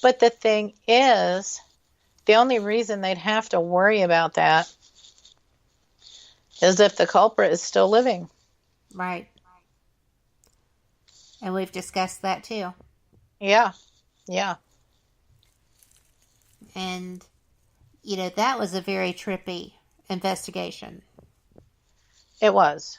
But the thing is, the only reason they'd have to worry about that is if the culprit is still living. Right. And we've discussed that too. Yeah, yeah. And, that was a very trippy investigation. It was.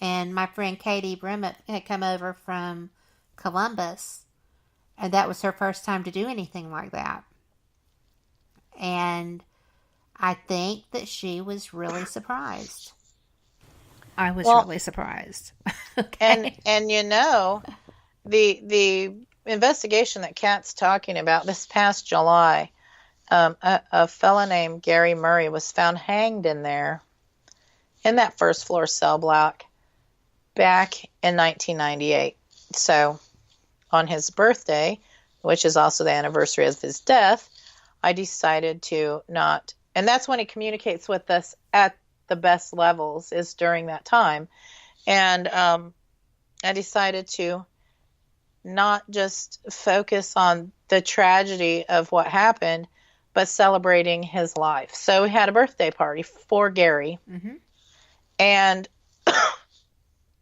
And my friend Katie Brimmett had come over from Columbus, and that was her first time to do anything like that. And I think that she was really surprised. I was Well, really surprised. and Okay. and the investigation that Kat's talking about this past July, a fella named Gary Murray was found hanged in there in that first floor cell block back in 1998. So on his birthday, which is also the anniversary of his death, I decided to not, and that's when he communicates with us at the best levels, is during that time. And I decided to not just focus on the tragedy of what happened, but celebrating his life. So we had a birthday party for Gary, Mm-hmm. and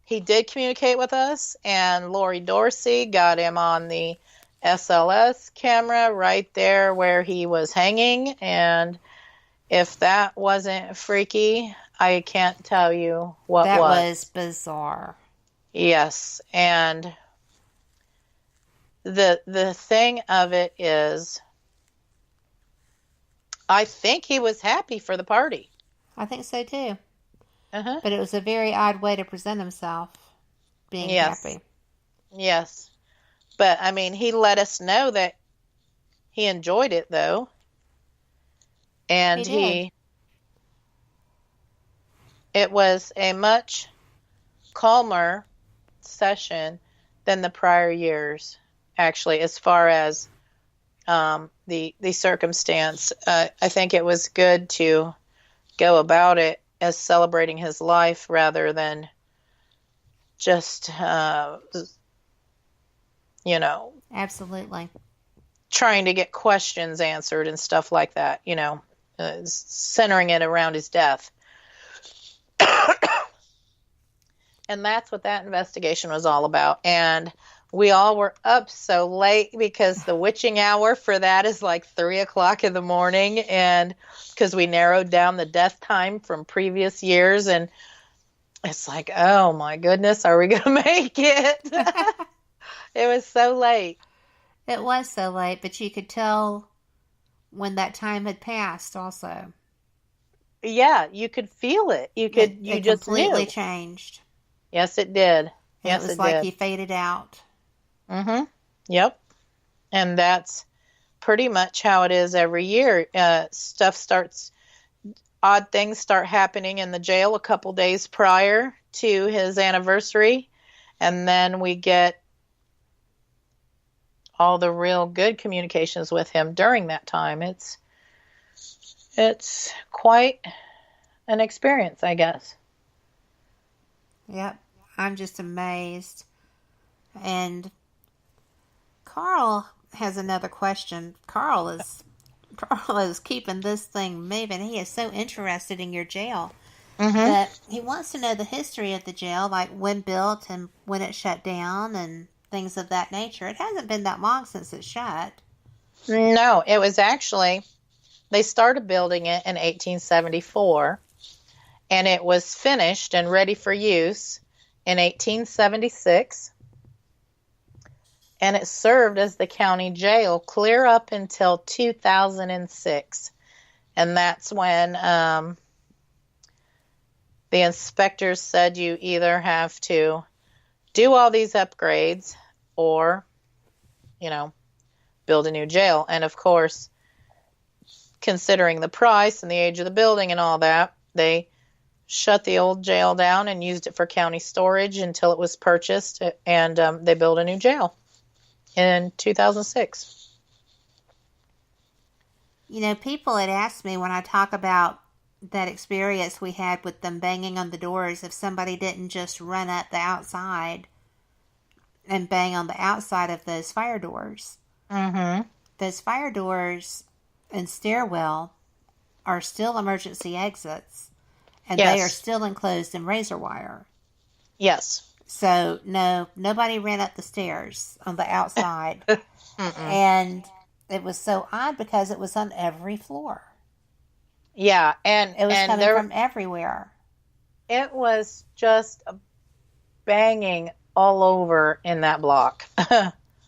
he did communicate with us, and Lori Dorsey got him on the SLS camera right there where he was hanging. And if that wasn't freaky, I can't tell you what That was. was bizarre. Yes, and the thing of it is, I think he was happy for the party. I think so too. Uh-huh. But it was a very odd way to present himself, being Yes. happy. Yes. But I mean, he let us know that he enjoyed it though. He And did. it was a much calmer session than the prior years, actually, as far as the circumstance. I think it was good to go about it as celebrating his life rather than just, Absolutely. trying to get questions answered and stuff like that, centering it around his death. And that's what that investigation was all about. And we all were up so late because the witching hour for that is like 3 o'clock in the morning. And because we narrowed down the death time from previous years. And it's like, oh my goodness, are we going to make it? It was so late. It was so late, but you could tell when that time had passed also. Yeah, you could feel it. You It just completely knew. changed. Yes, it did. And it Yes, was it like did. he faded out. Mm-hmm. Yep. And that's pretty much how it is every year. Odd things start happening in the jail a couple days prior to his anniversary. And then we get all the real good communications with him during that time. It's quite an experience, I guess. Yep. I'm just amazed. And Carl has another question. Carl is keeping this thing moving. He is so interested in your jail. Mm-hmm. But he wants to know the history of the jail, like when built and when it shut down and things of that nature. It hasn't been that long since it shut. No, it was actually, they started building it in 1874, and it was finished and ready for use in 1876. And it served as the county jail clear up until 2006. And that's when the inspectors said you either have to do all these upgrades or, build a new jail. And of course, considering the price and the age of the building and all that, they shut the old jail down and used it for county storage until it was purchased, and they built a new jail in 2006. People had asked me when I talk about that experience we had with them banging on the doors if somebody didn't just run up the outside and bang on the outside of those fire doors. Mm-hmm. those fire doors and stairwell are still emergency exits, and they are Yes. still enclosed in razor wire. Yes. So, no, nobody ran up the stairs on the outside. Mm-mm. And it was so odd because it was on every floor. Yeah, It was and coming there from everywhere. it was just banging all over in that block.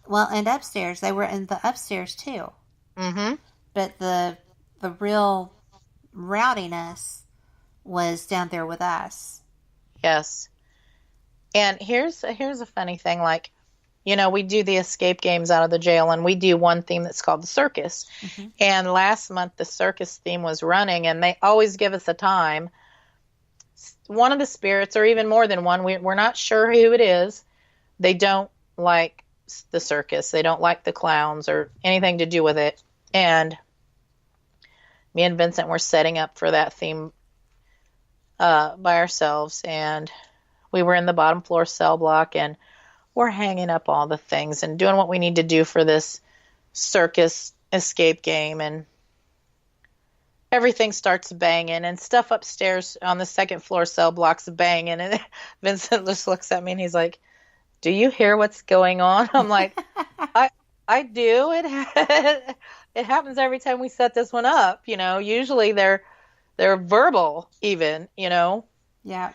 Well, and upstairs, they were in the upstairs too. Mm-hmm. But the real rowdiness was down there with us. Yes. And here's a funny thing, like, we do the escape games out of the jail, and we do one theme that's called the circus. Mm-hmm. And last month the circus theme was running, and they always give us a time. One of the spirits, or even more than one, we're not sure who it is. They don't like the circus. They don't like the clowns or anything to do with it. And me and Vincent were setting up for that theme by ourselves, and we were in the bottom floor cell block, and we're hanging up all the things and doing what we need to do for this circus escape game, and everything starts banging, and stuff upstairs on the second floor cell block's banging, and Vincent just looks at me and he's like, "Do you hear what's going on?" I'm like, I do. It happens every time we set this one up. Usually they're verbal even. Yeah.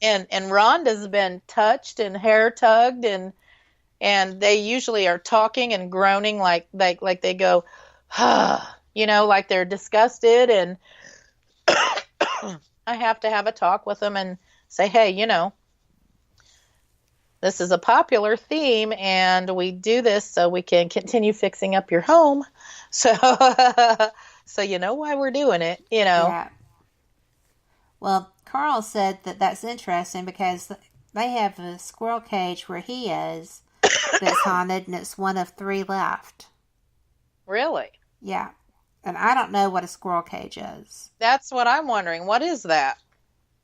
And Rhonda's been touched and hair tugged, and they usually are talking and groaning like they go, like they're disgusted, and I have to have a talk with them and say, hey, this is a popular theme, and we do this so we can continue fixing up your home. So so you know why we're doing it, Yeah. Well, Carl said that that's interesting because they have a squirrel cage where he is that's haunted, and it's one of 3 left. Really? Yeah. And I don't know what a squirrel cage is. That's what I'm wondering. What is that?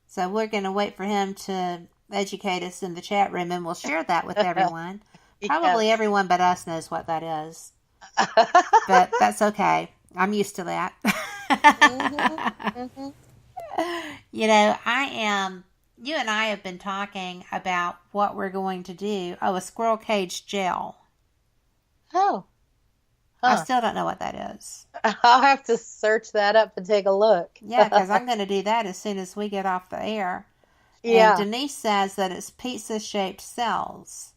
So we're going to wait for him to educate us in the chat room, and we'll share that with everyone. Probably Yes. everyone but us knows what that is. But that's okay. I'm used to that. Mm-hmm. Mm-hmm. You and I have been talking about what we're going to do. Oh, a squirrel cage jail. Oh. I Huh. still don't know what that is. I'll have to search that up and take a look. Yeah, because I'm going to do that as soon as we get off the air. Yeah. And Denise says that it's pizza-shaped cells.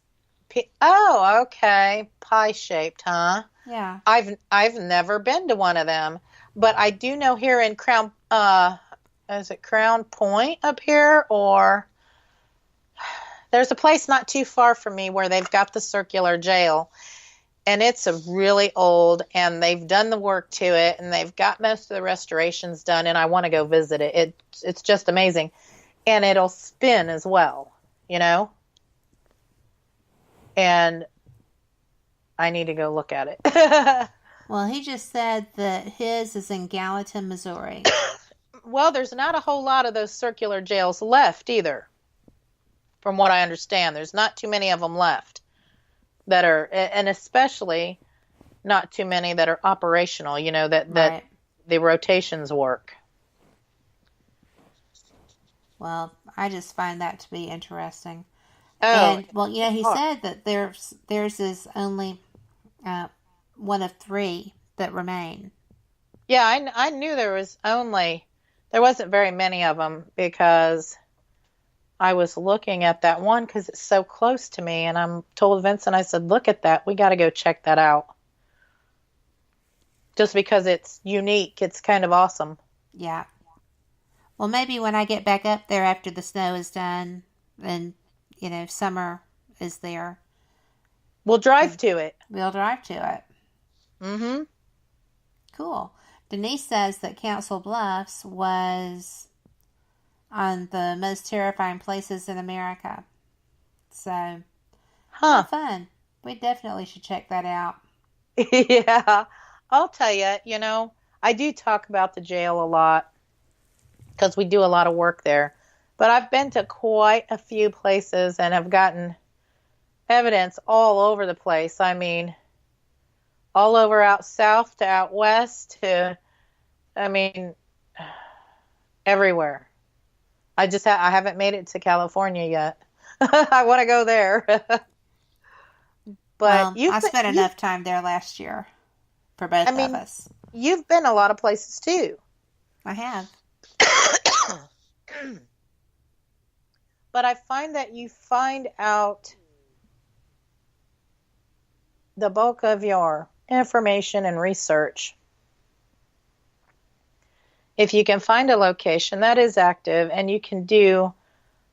Oh, okay. Pie shaped, huh? Yeah. I've never been to one of them, but I do know here in Crown is it Crown Point up here, or there's a place not too far from me where they've got the circular jail, and it's a really old, and they've done the work to it, and they've got most of the restorations done, and I want to go visit it. It's just amazing, and it'll spin as well, and I need to go look at it. Well, he just said that his is in Gallatin, Missouri. Well, there's not a whole lot of those circular jails left either, from what I understand. There's not too many of them left that are, and especially not too many that are operational, that Right. the rotations work. Well, I just find that to be interesting. Oh, And, well, he said that theirs is only one of 3 that remain. yeah, I knew there wasn't very many of them, because I was looking at that one because it's so close to me, and I'm told Vincent, I said, look at that. We got to go check that out. Just because it's unique. It's kind of awesome. Yeah. Well, maybe when I get back up there after the snow is done and, summer is there, We'll drive to it. we'll drive to it. Mm-hmm. Cool. Denise says that Council Bluffs was on the most terrifying places in America. So, Huh. fun. We definitely should check that out. Yeah. I'll tell you, I do talk about the jail a lot because we do a lot of work there. But I've been to quite a few places and have gotten evidence all over the place. I mean, all over out south to out west to, I mean, everywhere. I haven't made it to California yet. I want to go there. But Well, I spent enough time there last year for I both of mean, us. you've been a lot of places too. I have. But I find that you find out the bulk of your information and research if you can find a location that is active and you can do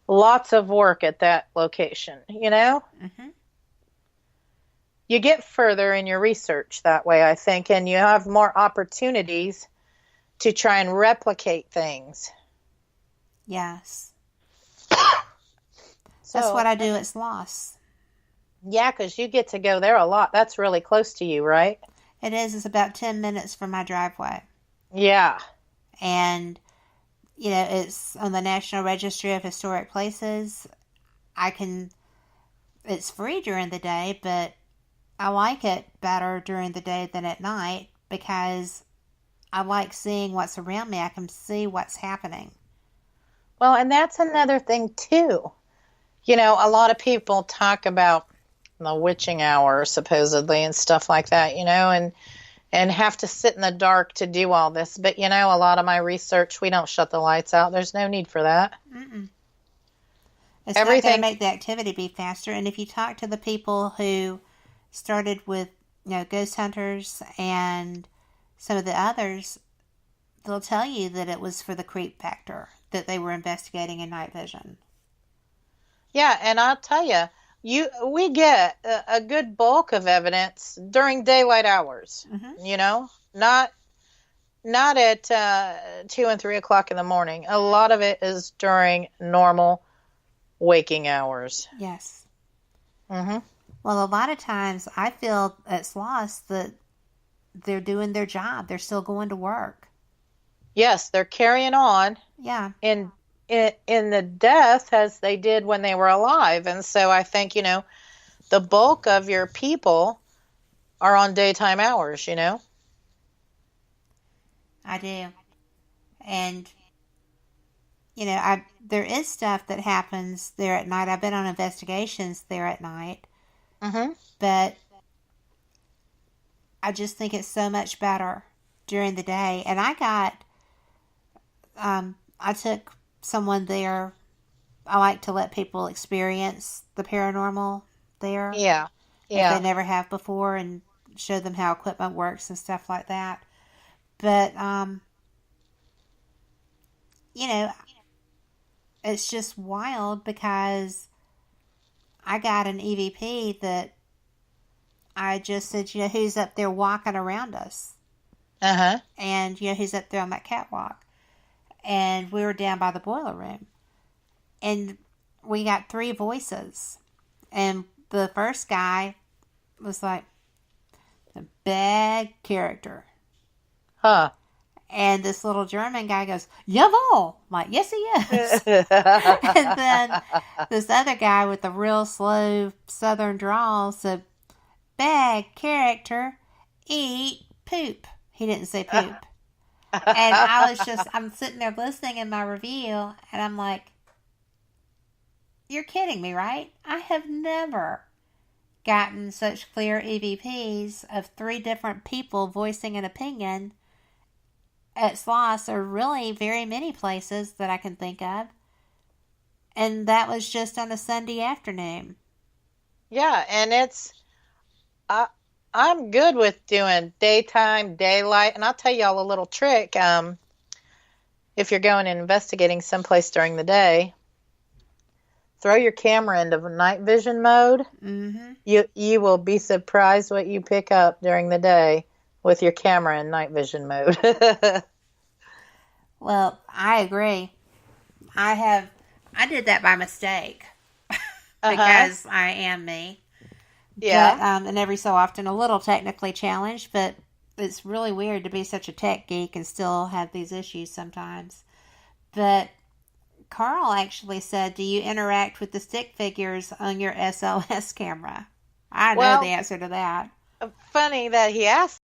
lots of work at that location, Mm-hmm. You get further in your research that way, I think, and you have more opportunities to try and replicate things. Yes. That's So, what I do at Sloss. yeah, because you get to go there a lot. That's really close to you, right? It is. It's about 10 minutes from my driveway. Yeah. And, it's on the National Registry of Historic Places. It's free during the day, but I like it better during the day than at night because I like seeing what's around me. I can see what's happening. Well, and that's another thing, too. A lot of people talk about the witching hour, supposedly, and stuff like that, and have to sit in the dark to do all this. But, a lot of my research, we don't shut the lights out. There's no need for that. Mm-mm. It's not going to make the activity be faster. And if you talk to the people who started with, ghost hunters and some of the others, they'll tell you that it was for the creep factor that they were investigating in night vision. Yeah, and I'll tell you, we get a good bulk of evidence during daylight hours. Mm-hmm. Not at 2 and 3 o'clock in the morning. A lot of it is during normal waking hours. Yes. Mm-hmm. Well, a lot of times I feel it's lost that they're doing their job. They're still going to work. Yes, they're carrying on. Yeah. In the death as they did when they were alive. And so I think, the bulk of your people are on daytime hours, I do. And, there is stuff that happens there at night. I've been on investigations there at night. Mm-hmm. But I just think it's so much better during the day. And I took someone there. I like to let people experience the paranormal there. Yeah. If they never have before, and show them how equipment works and stuff like that. But, it's just wild because I got an EVP that I just said, who's up there walking around us? Uh-huh. And, who's up there on that catwalk? And we were down by the boiler room. And we got 3 voices. And the first guy was like, a bad character. Huh. And this little German guy goes, Jawohl! I'm like, yes, he is. And then this other guy with the real slow southern drawl said, bad character, eat poop. He didn't say poop. And I'm sitting there listening in my review, and I'm like, you're kidding me, right? I have never gotten such clear EVPs of 3 different people voicing an opinion at Sloss, or really very many places that I can think of. And that was just on a Sunday afternoon. Yeah, and I'm good with doing daytime, daylight, and I'll tell y'all a little trick. If you're going and investigating someplace during the day, throw your camera into night vision mode. Mm-hmm. You will be surprised what you pick up during the day with your camera in night vision mode. Well, I agree. I did that by mistake because I am me. Yeah. But, and every so often a little technically challenged, but it's really weird to be such a tech geek and still have these issues sometimes. But Carl actually said, do you interact with the stick figures on your SLS camera? I know the answer to that. funny that he asked